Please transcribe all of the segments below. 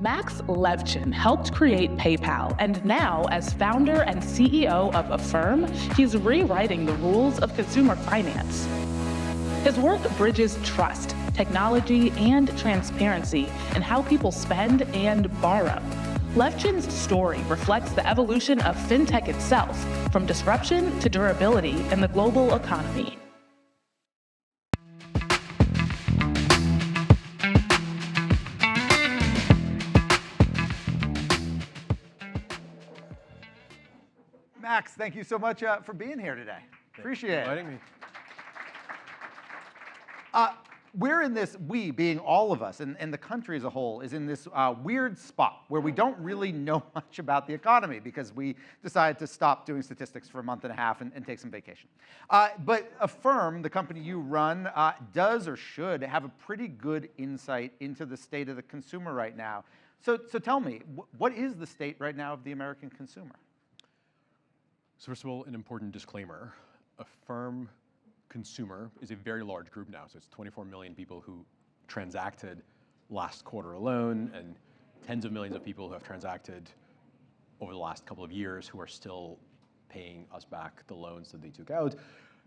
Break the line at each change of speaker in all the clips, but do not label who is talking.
Max Levchin helped create PayPal, and now, as founder and CEO of Affirm, he's rewriting the rules of consumer finance. His work bridges trust, technology, and transparency in how people spend and borrow. Levchin's story reflects the evolution of fintech itself, from disruption to durability in the global economy.
Max, thank you so much for being here today. Appreciate it.
Inviting me.
We're in this, we being all of us, and the country as a whole, is in this weird spot where we don't really know much about the economy because we decided to stop doing statistics for a month and a half and take some vacation. But Affirm, the company you run, does or should have a pretty good insight into the state of the consumer right now. So tell me, what is the state right now of the American consumer?
So first of all, an important disclaimer. Affirm consumer is a very large group now. So it's 24 million people who transacted last quarter alone, and tens of millions of people who have transacted over the last couple of years who are still paying us back the loans that they took out.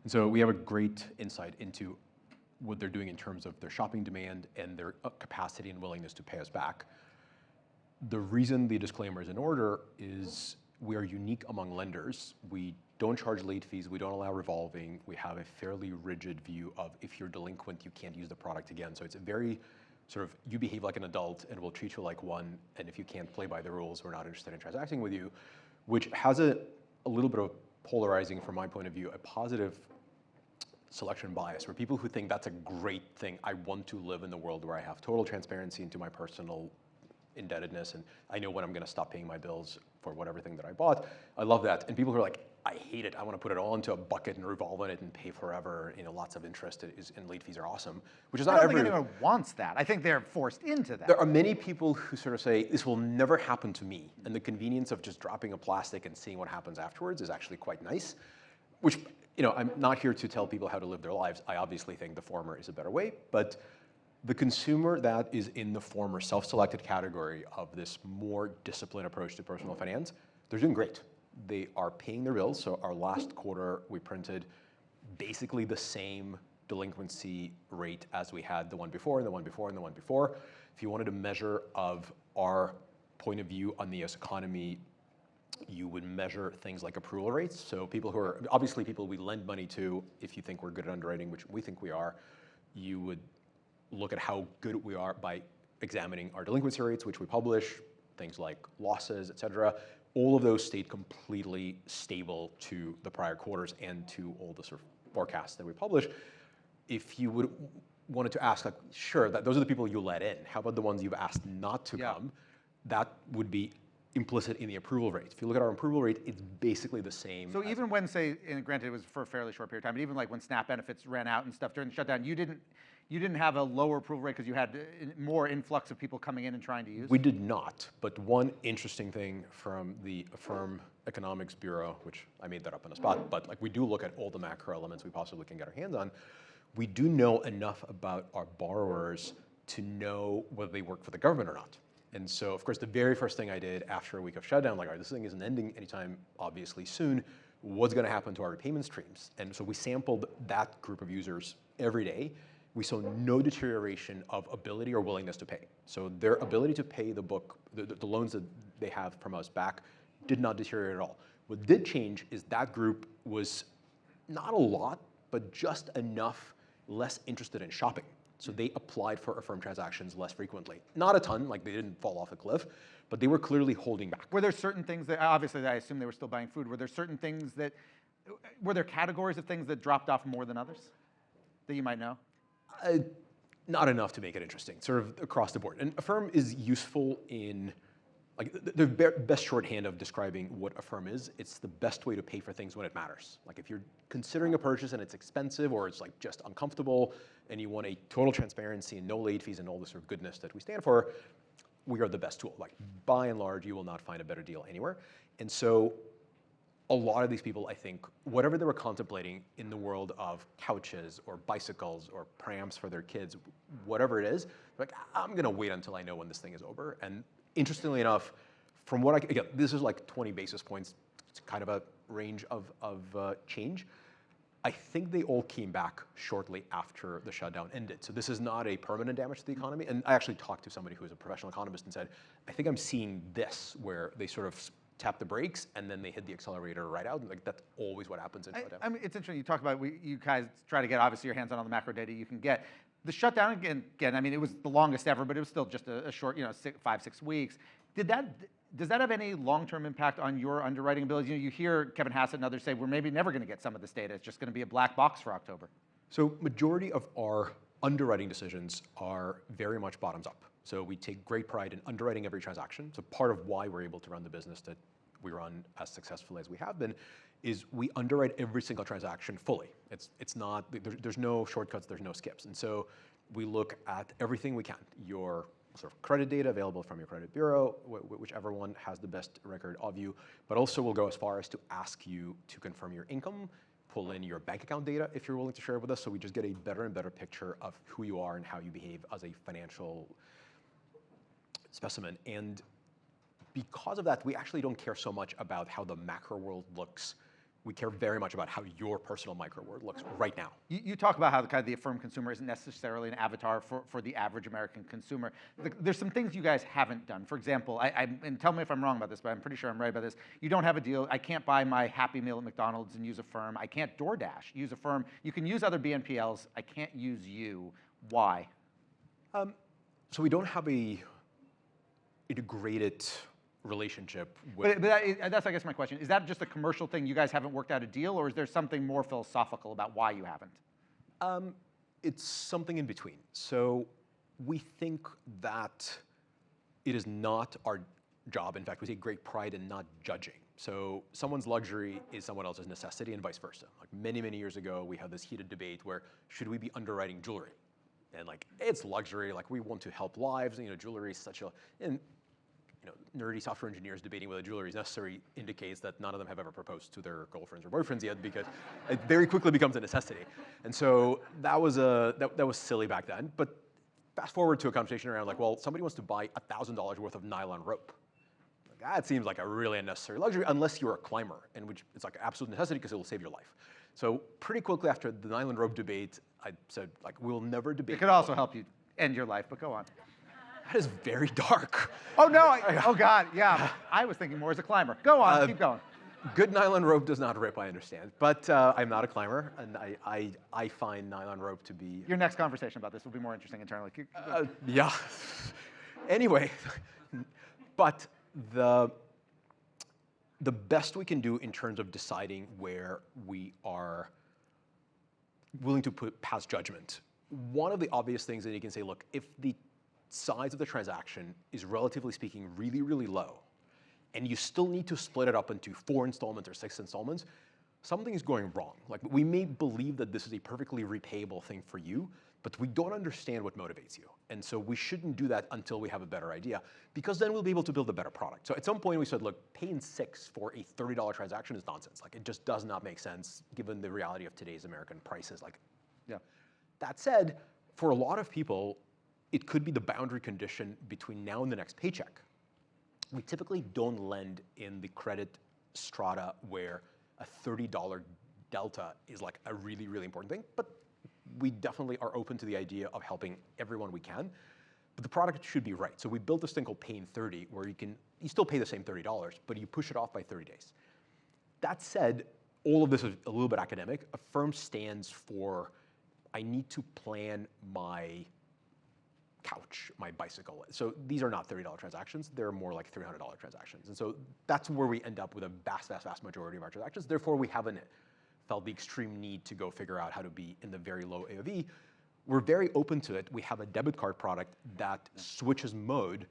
And so we have a great insight into what they're doing in terms of their shopping demand and their capacity and willingness to pay us back. The reason the disclaimer is in order is we are unique among lenders. We don't charge late fees. We don't allow revolving. We have a fairly rigid view of if you're delinquent, you can't use the product again. So it's a very sort of, you behave like an adult and we'll treat you like one. And if you can't play by the rules, we're not interested in transacting with you, which has a little bit of polarizing, from my point of view, a positive selection bias, where people who think that's a great thing, I want to live in the world where I have total transparency into my personal indebtedness, and I know when I'm going to stop paying my bills for whatever thing that I bought. I love that. And people who are like, I hate it, I want to put it all into a bucket and revolve on it and pay forever, lots of interest and late fees are awesome, which is not
I don't think anyone wants that. I think they're forced into that.
There are many people who sort of say, this will never happen to me. And the convenience of just dropping a plastic and seeing what happens afterwards is actually quite nice, which, I'm not here to tell people how to live their lives. I obviously think the former is a better way, but the consumer that is in the former self-selected category of this more disciplined approach to personal finance, they're doing great. They are paying their bills. So our last quarter, we printed basically the same delinquency rate as we had the one before and the one before and the one before. If you wanted a measure of our point of view on the US economy, you would measure things like approval rates. So people who are, obviously people we lend money to, if you think we're good at underwriting, which we think we are, you would look at how good we are by examining our delinquency rates, which we publish, things like losses, et cetera. All of those stayed completely stable to the prior quarters and to all the sort of forecasts that we publish. If you wanted to ask, like, sure, those are the people you let in. How about the ones you've asked not to come? That would be implicit in the approval rate. If you look at our approval rate, it's basically the same.
So even when, say, and granted it was for a fairly short period of time, but even like when SNAP benefits ran out and stuff during the shutdown, you didn't have a lower approval rate because you had more influx of people coming in and trying to use?
We did not, but one interesting thing from the Affirm Economics Bureau, which I made that up on the spot, but like we do look at all the macro elements we possibly can get our hands on. We do know enough about our borrowers to know whether they work for the government or not. And so, of course, the very first thing I did after a week of shutdown, like, all right, this thing isn't ending anytime, obviously, soon. What's going to happen to our repayment streams? And so we sampled that group of users every day. We saw no deterioration of ability or willingness to pay. So their ability to pay the loans that they have from us back did not deteriorate at all. What did change is that group was not a lot, but just enough less interested in shopping. So they applied for Affirm transactions less frequently. Not a ton, like they didn't fall off a cliff, but they were clearly holding back.
Were there certain things that, obviously I assume they were still buying food, were there certain things that, were there categories of things that dropped off more than others that you might know?
Not enough to make it interesting, sort of across the board. And Affirm is useful in, like, the best shorthand of describing what Affirm is, it's the best way to pay for things when it matters. Like if you're considering a purchase and it's expensive or it's like just uncomfortable and you want a total transparency and no late fees and all the sort of goodness that we stand for, we are the best tool. Like by and large, you will not find a better deal anywhere. And so a lot of these people, I think, whatever they were contemplating in the world of couches or bicycles or prams for their kids, whatever it is, like, I'm going to wait until I know when this thing is over. And Interestingly enough, from what again, this is like 20 basis points. It's kind of a range of change. I think they all came back shortly after the shutdown ended. So this is not a permanent damage to the economy. And I actually talked to somebody who is a professional economist and said, I think I'm seeing this where they sort of tap the brakes and then they hit the accelerator right out. Like that's always what happens in shutdown.
I mean, it's interesting. You talk about you guys try to get obviously your hands on all the macro data you can get. The shutdown again. I mean, it was the longest ever, but it was still just a short, 5-6 weeks. Does that have any long-term impact on your underwriting abilities? You hear Kevin Hassett and others say we're maybe never going to get some of this data. It's just going to be a black box for October.
So majority of our underwriting decisions are very much bottoms up. So we take great pride in underwriting every transaction. So part of why we're able to run the business that we run as successfully as we have been is we underwrite every single transaction fully. It's not, there's no shortcuts, there's no skips. And so we look at everything we can. Your sort of credit data available from your credit bureau, whichever one has the best record of you, but also we'll go as far as to ask you to confirm your income, pull in your bank account data if you're willing to share it with us, so we just get a better and better picture of who you are and how you behave as a financial specimen. And because of that, we actually don't care so much about how the macro world looks. We care very much about how your personal micro world looks right now.
You talk about how the Affirm consumer isn't necessarily an avatar for the average American consumer. There's some things you guys haven't done. For example, and tell me if I'm wrong about this, but I'm pretty sure I'm right about this. You don't have a deal. I can't buy my Happy Meal at McDonald's and use Affirm. I can't DoorDash, use Affirm. You can use other BNPLs. I can't use you. Why?
So we don't have a integrated relationship with.
But that's, I guess, my question. Is that just a commercial thing? You guys haven't worked out a deal, or is there something more philosophical about why you haven't?
It's something in between. So we think that it is not our job. In fact, we take great pride in not judging. So someone's luxury is someone else's necessity and vice versa. Like many, many years ago, we had this heated debate where should we be underwriting jewelry? And like, it's luxury, like we want to help lives, jewelry is such a, and nerdy software engineers debating whether jewelry is necessary indicates that none of them have ever proposed to their girlfriends or boyfriends yet, because it very quickly becomes a necessity. And so that was silly back then. But fast forward to a conversation around like, well, somebody wants to buy $1,000 worth of nylon rope. Like, that seems like a really unnecessary luxury unless you're a climber, in which it's like an absolute necessity because it will save your life. So pretty quickly after the nylon rope debate, I said, like, we'll never debate.
It could also help you end your life, but go on.
That is very dark.
Oh, no. Oh, God. Yeah. I was thinking more as a climber. Go on. Keep going.
Good nylon rope does not rip, I understand. But I'm not a climber, and I find nylon rope to be...
Your next conversation about this will be more interesting internally.
Yeah. Anyway, but the best we can do in terms of deciding where we are willing to pass judgment, one of the obvious things that you can say, look, if the size of the transaction is relatively speaking really, really low, and you still need to split it up into 4 installments or 6 installments, something is going wrong. Like, we may believe that this is a perfectly repayable thing for you, but we don't understand what motivates you. And so we shouldn't do that until we have a better idea, because then we'll be able to build a better product. So at some point we said, look, paying 6 for a $30 transaction is nonsense. Like, it just does not make sense given the reality of today's American prices. Like, yeah. That said, for a lot of people, it could be the boundary condition between now and the next paycheck. We typically don't lend in the credit strata where a $30 delta is like a really, really important thing, but we definitely are open to the idea of helping everyone we can, but the product should be right. So we built this thing called Pay in 30, where you still pay the same $30, but you push it off by 30 days. That said, all of this is a little bit academic. Affirm stands for, I need to plan my couch, my bicycle. So these are not $30 transactions. They're more like $300 transactions. And so that's where we end up with a vast, vast, vast majority of our transactions. Therefore, we haven't felt the extreme need to go figure out how to be in the very low AOV. We're very open to it. We have a debit card product that switches mode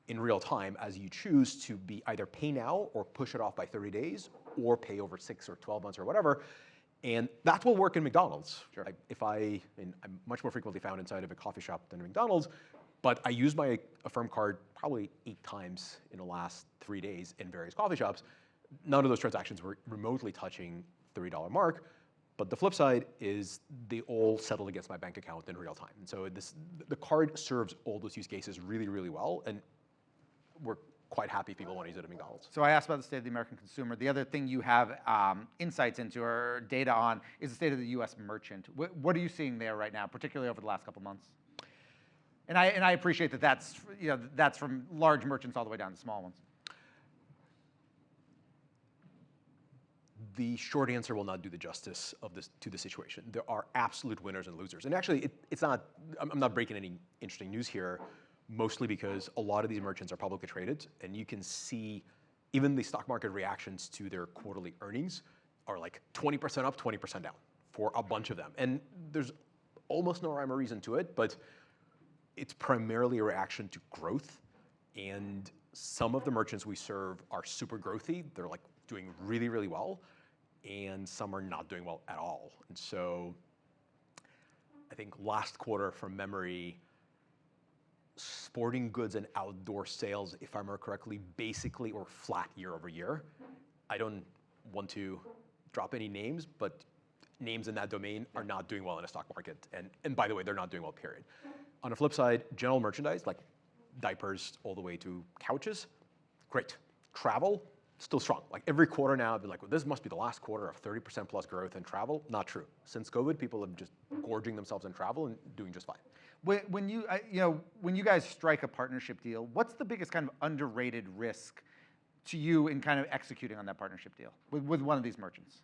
in real time as you choose to be either pay now or push it off by 30 days or pay over 6 or 12 months or whatever. And that will work in McDonald's. Sure. I'm much more frequently found inside of a coffee shop than a McDonald's, but I used my Affirm card probably 8 times in the last 3 days in various coffee shops. None of those transactions were remotely touching $30 mark, but the flip side is they all settled against my bank account in real time. And so the card serves all those use cases really, really well. And we're quite happy people want to use it at McDonald's.
So I asked about the state of the American consumer. The other thing you have insights into or data on is the state of the U.S. merchant. What are you seeing there right now, particularly over the last couple months? And I appreciate that that's from large merchants all the way down to small ones.
The short answer will not do the justice to the situation. There are absolute winners and losers. And actually, it's not, I'm not breaking any interesting news here, mostly because a lot of these merchants are publicly traded, and you can see even the stock market reactions to their quarterly earnings are like 20% up, 20% down for a bunch of them. And there's almost no rhyme or reason to it, but it's primarily a reaction to growth. And some of the merchants we serve are super growthy. They're like doing really, really well. And some are not doing well at all. And so I think last quarter, from memory, sporting goods and outdoor sales, if I remember correctly, basically were flat year over year. I don't want to drop any names, but names in that domain are not doing well in a stock market. And by the way, they're not doing well, period. On the flip side, general merchandise, like diapers all the way to couches, great. Travel, still strong. Like every quarter now, I've been like, well, this must be the last quarter of 30% plus growth in travel. Not true. Since COVID, people have just gorging themselves in travel and doing just fine.
When you guys strike a partnership deal, what's the biggest kind of underrated risk to you in kind of executing on that partnership deal with one of these merchants?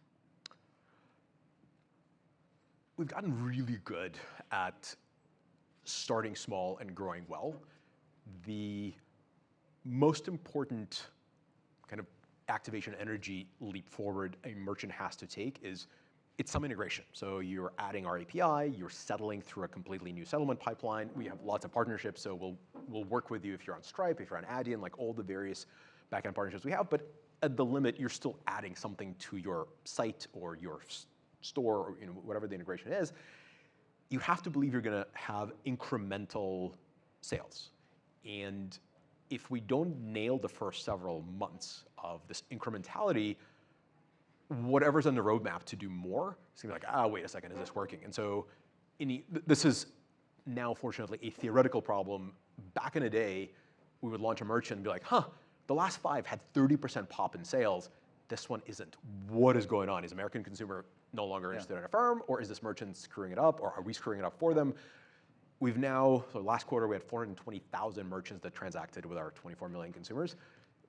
We've gotten really good at starting small and growing well. The most important kind of activation energy leap forward a merchant has to take is it's some integration. So you're adding our API, you're settling through a completely new settlement pipeline. We have lots of partnerships, so we'll work with you if you're on Stripe, if you're on Adyen, like all the various backend partnerships we have. But at the limit, you're still adding something to your site or your store or whatever the integration is. You have to believe you're going to have incremental sales. And if we don't nail the first several months of this incrementality, whatever's on the roadmap to do more, it's gonna be like, wait a second, is this working? And so this is now, fortunately, a theoretical problem. Back in the day, we would launch a merchant and be like, the last 5 had 30% pop in sales. This one isn't. What is going on? Is American consumer no longer interested in Affirm, or is this merchant screwing it up, or are we screwing it up for them? We've now, so last quarter, we had 420,000 merchants that transacted with our 24 million consumers.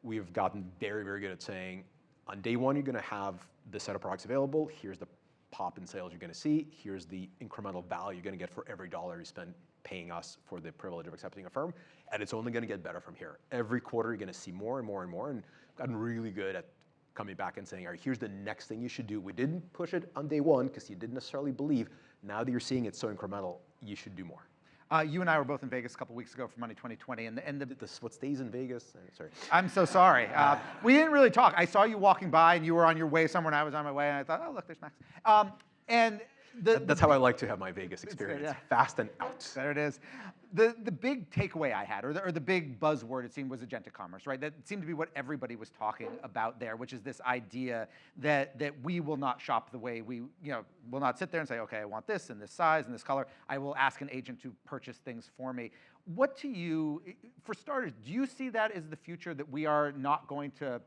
We've gotten very, very good at saying, on day one, you're going to have this set of products available. Here's the pop in sales you're going to see. Here's the incremental value you're going to get for every dollar you spend paying us for the privilege of accepting Affirm. And it's only going to get better from here. Every quarter, you're going to see more and more and more. And we've gotten really good at coming back and saying, all right, here's the next thing you should do. We didn't push it on day one because you didn't necessarily believe. Now that you're seeing it so incremental, you should do more.
You and I were both in Vegas a couple weeks ago for Money 2020,
what stays in Vegas? Sorry.
I'm so sorry. We didn't really talk. I saw you walking by, and you were on your way somewhere, and I was on my way, and I thought, oh, look, there's Max. That's
how I like to have my Vegas experience.
Yeah.
Fast and out.
There it is. The big takeaway I had, or the big buzzword it seemed, was agentic commerce, right? That seemed to be what everybody was talking about there, which is this idea that we will not shop the way we, will not sit there and say, okay, I want this and this size and this color. I will ask an agent to purchase things for me. What to you, for starters, do you see that as the future, that we are not going to,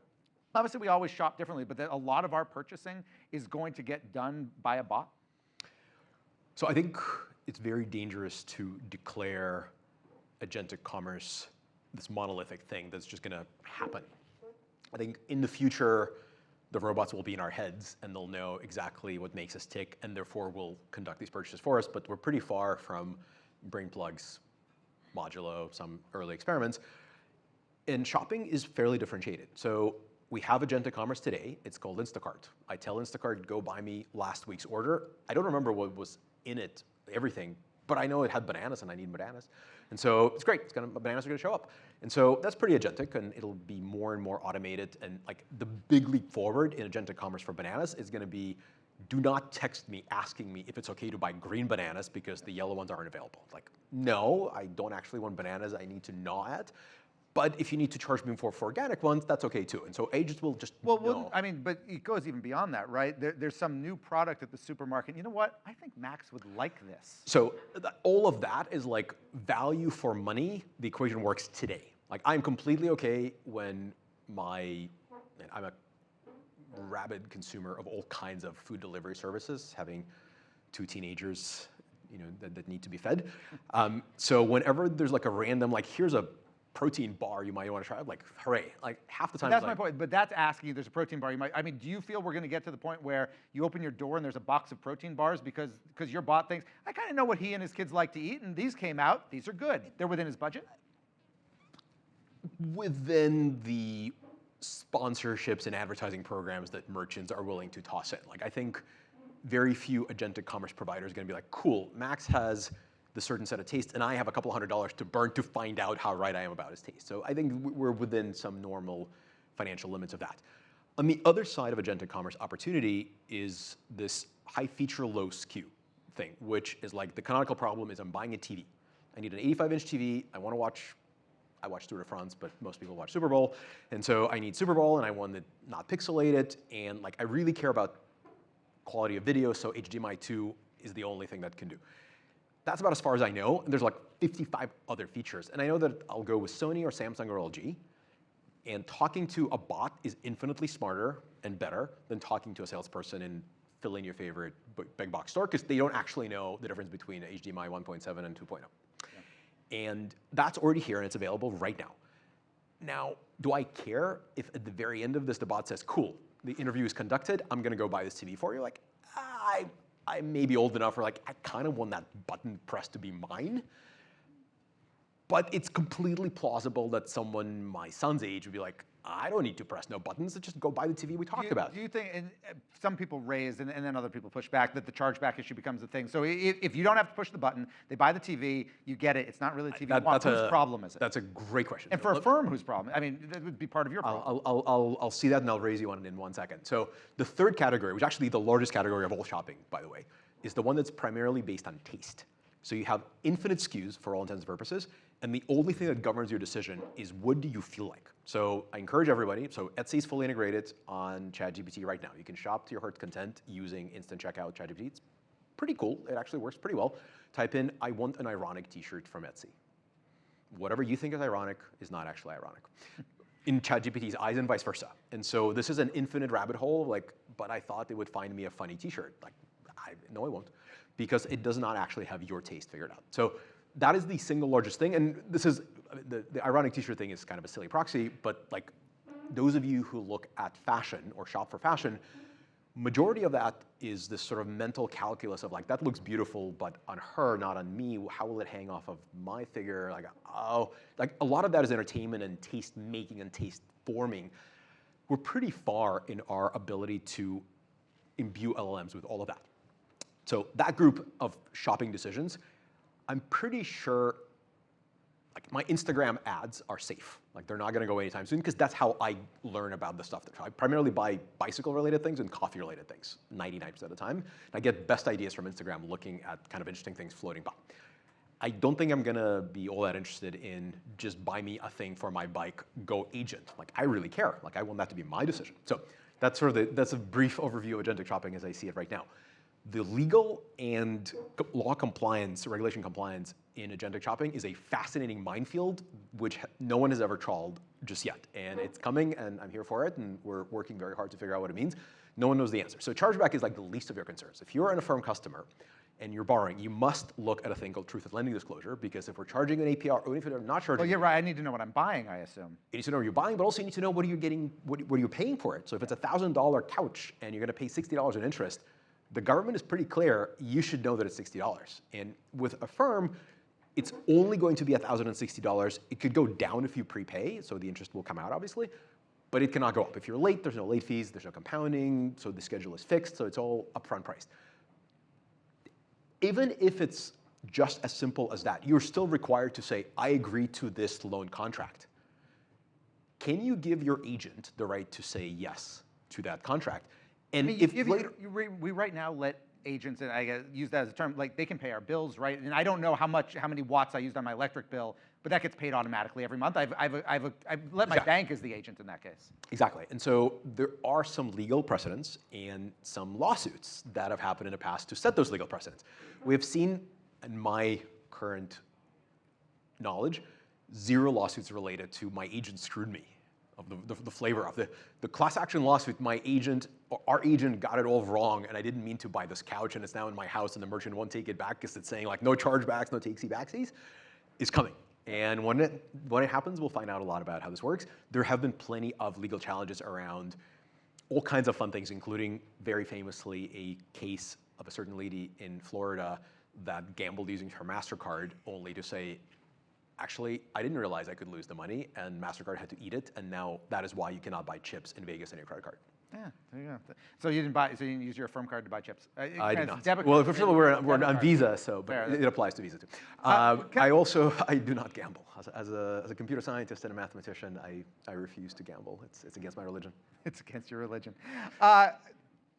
obviously we always shop differently, but that a lot of our purchasing is going to get done by a bot?
So I think it's very dangerous to declare agentic commerce this monolithic thing that's just going to happen. I think in the future, the robots will be in our heads and they'll know exactly what makes us tick and therefore will conduct these purchases for us. But we're pretty far from brain plugs, modulo, some early experiments. And shopping is fairly differentiated. So we have agentic commerce today. It's called Instacart. I tell Instacart, go buy me last week's order. I don't remember what was in it, everything, but I know it had bananas and I need bananas. And so it's great, bananas are gonna show up. And so that's pretty agentic, and it'll be more and more automated. And like the big leap forward in agentic commerce for bananas is gonna be, do not text me asking me if it's okay to buy green bananas because the yellow ones aren't available. Like, no, I don't actually want bananas I need to gnaw at. But if you need to charge me for organic ones, that's okay too. And so agents will just know.
I mean, but it goes even beyond that, right? There's some new product at the supermarket. You know what? I think Max would like this.
So all of that is like value for money. The equation works today. Like, I'm completely okay when I'm a rabid consumer of all kinds of food delivery services, having 2 teenagers, that need to be fed. So whenever there's like a random, like, here's a protein bar you might want to try, I'm like, hooray. Like, half the time
That's
it's like,
my point, but that's asking you, there's a protein bar. Do you feel we're going to get to the point where you open your door and there's a box of protein bars because your bot thinks, I kind of know what he and his kids like to eat, and these came out, these are good. They're within his budget?
within the sponsorships and advertising programs that merchants are willing to toss in. Like, I think very few agentic commerce providers are going to be like, cool, Max has the certain set of tastes, and I have a couple $100s to burn to find out how right I am about his taste. So I think we're within some normal financial limits of that. On the other side of agentic commerce opportunity is this high feature, low SKU thing, which is like the canonical problem is I'm buying a TV. I need an 85-inch TV. I watch Tour de France, but most people watch Super Bowl. And so I need Super Bowl, and I want it not pixelated. And like, I really care about quality of video, so HDMI 2 is the only thing that can do. That's about as far as I know. And there's like 55 other features. And I know that I'll go with Sony or Samsung or LG. And talking to a bot is infinitely smarter and better than talking to a salesperson and fill in your favorite big box store, because they don't actually know the difference between HDMI 1.7 and 2.0. And that's already here, and it's available right now. Now, do I care if at the very end of this, the bot says, cool, the interview is conducted, I'm going to go buy this TV for you? Like, I may be old enough where like, I kind of want that button pressed to be mine. But it's completely plausible that someone my son's age would be like, I don't need to press no buttons, let's just go buy the TV we talked about.
Do you think, and some people raised, and then other people push back, that the chargeback issue becomes a thing? So if you don't have to push the button, they buy the TV, you get it, it's not really the TV you want. Whose problem is it?
That's a great question.
And for Affirm, whose problem? I mean, that would be part of your problem.
I'll see that, and I'll raise you on it in 1 second. So the third category, which is actually the largest category of all shopping, by the way, is the one that's primarily based on taste. So you have infinite SKUs for all intents and purposes, and the only thing that governs your decision is what do you feel like? So I encourage everybody, so Etsy is fully integrated on ChatGPT right now. You can shop to your heart's content using instant checkout ChatGPT. It's pretty cool, it actually works pretty well. Type in, I want an ironic t-shirt from Etsy. Whatever you think is ironic is not actually ironic. In ChatGPT's eyes and vice versa. And so this is an infinite rabbit hole, like, but I thought it would find me a funny t-shirt. Like, no, it won't, because it does not actually have your taste figured out. So that is the single largest thing, and this is, the ironic t-shirt thing is kind of a silly proxy, but like, those of you who look at fashion or shop for fashion, majority of that is this sort of mental calculus of like, that looks beautiful, but on her, not on me, how will it hang off of my figure? Like, oh, like a lot of that is entertainment and taste making and taste forming. We're pretty far in our ability to imbue LLMs with all of that. So that group of shopping decisions, I'm pretty sure like my Instagram ads are safe. Like they're not gonna go anytime soon, because that's how I learn about the stuff that I primarily buy bicycle related things and coffee related things 99% of the time. And I get best ideas from Instagram looking at kind of interesting things floating by. I don't think I'm gonna be all that interested in just buy me a thing for my bike, go agent. Like I really care, like I want that to be my decision. So that's sort of that's a brief overview of agentic shopping as I see it right now. The legal and law compliance, regulation compliance in agentic shopping is a fascinating minefield, which no one has ever trawled just yet. And it's coming, and I'm here for it, and we're working very hard to figure out what it means. No one knows the answer. So chargeback is like the least of your concerns. If you're an Affirm customer and you're borrowing, you must look at a thing called truth of lending disclosure, because if we're charging an APR, or if we're not charging—
Well, you're right, I need to know what I'm buying, I assume.
You need to know what you're buying, but also you need to know what are you getting, what are you paying for it. So if it's a $1,000 couch and you're gonna pay $60 in interest, the government is pretty clear, you should know that it's $60. And with Affirm, it's only going to be $1,060. It could go down if you prepay, so the interest will come out, obviously, but it cannot go up. If you're late, there's no late fees, there's no compounding, so the schedule is fixed, so it's all upfront priced. Even if it's just as simple as that, you're still required to say, I agree to this loan contract. Can you give your agent the right to say yes to that contract? And
we right now let agents, and I use that as a term, like they can pay our bills, right? And I don't know how many watts I used on my electric bill, but that gets paid automatically every month. I've let my bank as the agent in that case.
Exactly, and so there are some legal precedents and some lawsuits that have happened in the past to set those legal precedents. We have seen, in my current knowledge, 0 lawsuits related to my agent screwed me, of the flavor of the class action lawsuit. Our agent got it all wrong, and I didn't mean to buy this couch, and it's now in my house, and the merchant won't take it back because it's saying like no chargebacks, no takesy backsies, is coming. And when it happens, we'll find out a lot about how this works. There have been plenty of legal challenges around all kinds of fun things, including very famously a case of a certain lady in Florida that gambled using her MasterCard only to say, actually, I didn't realize I could lose the money, and MasterCard had to eat it, and now that is why you cannot buy chips in Vegas on your credit card.
Yeah, there you go. So you didn't use your Affirm card to buy chips?
I did not.
Debit
Well,
card,
first of all, we're on Visa, so but it applies to Visa too. I do not gamble. As a computer scientist and a mathematician, I refuse to gamble. It's against my religion.
It's against your religion. A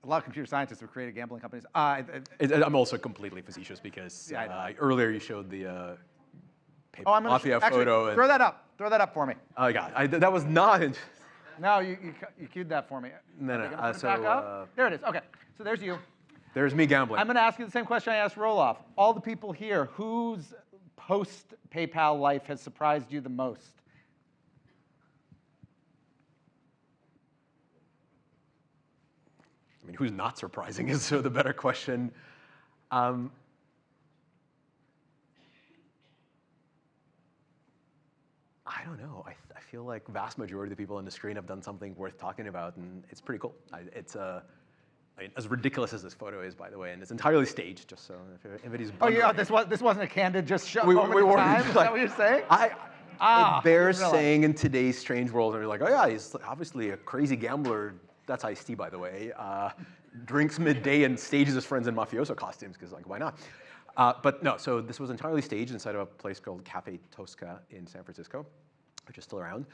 lot of computer scientists have created gambling companies.
I'm also completely facetious because earlier you showed the mafia photo.
Throw that up. Throw that up for me.
Oh, God. That was not.
No, you cued that for me.
No.
Put it back up? There it is. OK. So there's you.
There's me gambling.
I'm going to ask you the same question I asked Roloff. All the people here, whose post-PayPal life has surprised you the most?
I mean, who's not surprising is the better question. I don't know. I feel like the vast majority of the people on the screen have done something worth talking about, and it's pretty cool. It's as ridiculous as this photo is, by the way, and it's entirely staged, just so if anybody's.
Oh yeah, this wasn't a candid just show.
We
time. Is that what you're saying?
It bears saying in today's strange world, and you're like, oh yeah, he's obviously a crazy gambler. That's Ice-T, by the way. Drinks midday and stages his friends in mafioso costumes, because like, why not? But no, so this was entirely staged inside of a place called Cafe Tosca in San Francisco, which is still around.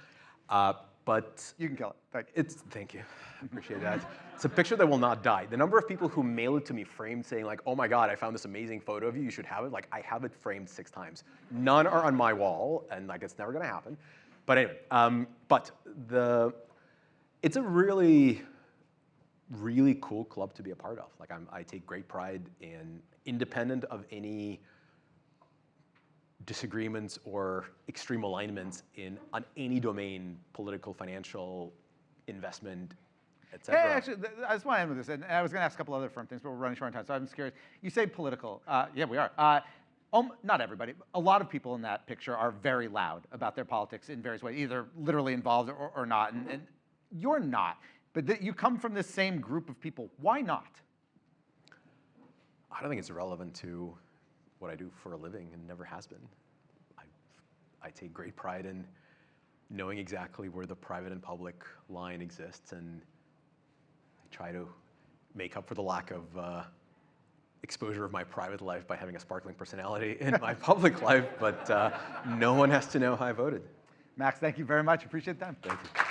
But
you can kill it.
Thank you. I appreciate that. It's a picture that will not die. The number of people who mail it to me framed saying like, oh my God, I found this amazing photo of you. You should have it. Like, I have it framed 6 times. None are on my wall, and like it's never going to happen. But anyway, it's a really, really cool club to be a part of. Like I take great pride in, independent of any disagreements or extreme alignments on any domain, political, financial, investment, et cetera.
Hey, actually, I just want to end with this, and I was going to ask a couple other firm things, but we're running short on time, so I'm curious. You say political. Yeah, we are. Not everybody, but a lot of people in that picture are very loud about their politics in various ways, either literally involved or not, and you're not. But you come from this same group of people. Why not?
I don't think it's relevant to what I do for a living, and never has been. I take great pride in knowing exactly where the private and public line exists, and I try to make up for the lack of exposure of my private life by having a sparkling personality in my public life, but no one has to know how I voted.
Max, thank you very much. Appreciate the time.
Thank you.